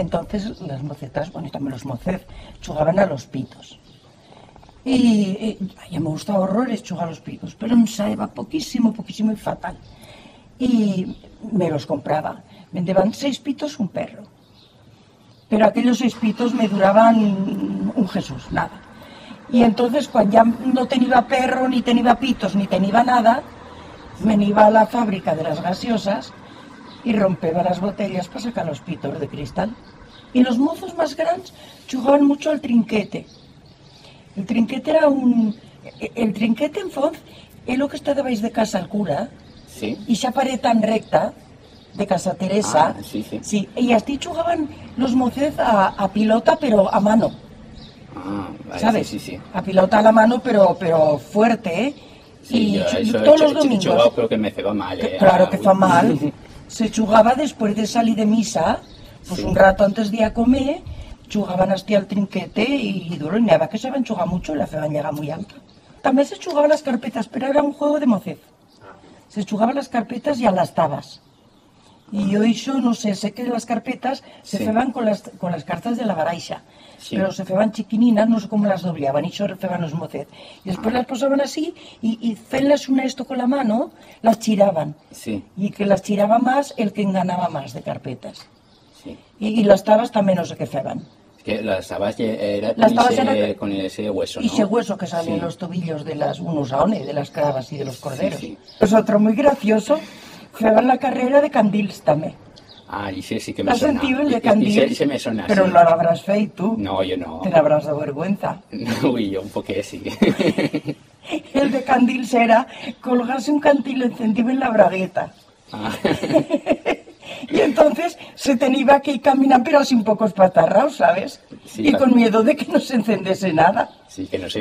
entonces las mocetas, bueno, y también los mocez, jugaban a los pitos. Y ya me gustaba horrores jugar a los pitos, pero me salía poquísimo y fatal. Y me los compraba. Me daban 6 pitos un perro. Pero aquellos 6 pitos me duraban un Jesús, nada. Y entonces, cuando ya no tenía perro, ni tenía pitos, ni tenía nada, me iba a la fábrica de las gaseosas y rompeba las botellas para sacar los pitos de cristal. Y los mozos más grandes jugaban mucho al trinquete. El trinquete era el trinquete, en fons, es lo que está debaix de casa al cura, sí. Y esa pared tan recta de casa Teresa. Sí. Sí, y así jugaban los mocez a pilota, pero a mano. Vale, ¿Sabes? Sí. A pilota a la mano, pero fuerte, ¿eh? Sí, y todos los domingos. Yo creo que me ceba mal, Claro que fa mal. Se jugaba después de salir de misa, pues sí. Un rato antes de ir a comer, jugaban hasta al trinquete y duro, y nada, que saben jugar mucho, la feban llega muy alta. También se jugaban las carpetas, pero era un juego de mocez. Se jugaban las carpetas y a las tabas. Y yo eso, no sé que las carpetas se feban con las cartas de la baraixa, pero se feban chiquininas, no sé cómo las doblaban, y eso feban los mocez. Y después las posaban así, y fenlas una esto con la mano, las chiraban. Sí. Y que las chiraba más el que ganaba más de carpetas. Sí. Y las tabas también no sé qué feban. Es que las tabas eran con ese hueso, ¿no? Y ese hueso que sale en los tobillos de las unusaones, de las cravas y de los corderos. Sí. Pues otro muy gracioso, feban la carrera de candils también. Y sí que me suena. ¿Has sentido el de candil? Y se me suena, Pero sí. no lo habrás feito tú. No, yo no. Te l'habrás de vergüenza. Uy, yo un poco sí. El de candil será colgarse un candil encendido en la bragueta. Y entonces se tenía que ir caminando, pero sin pocos patarraos, ¿sabes? Sí, y con miedo de que no se encendiese nada. Sí, que no sé.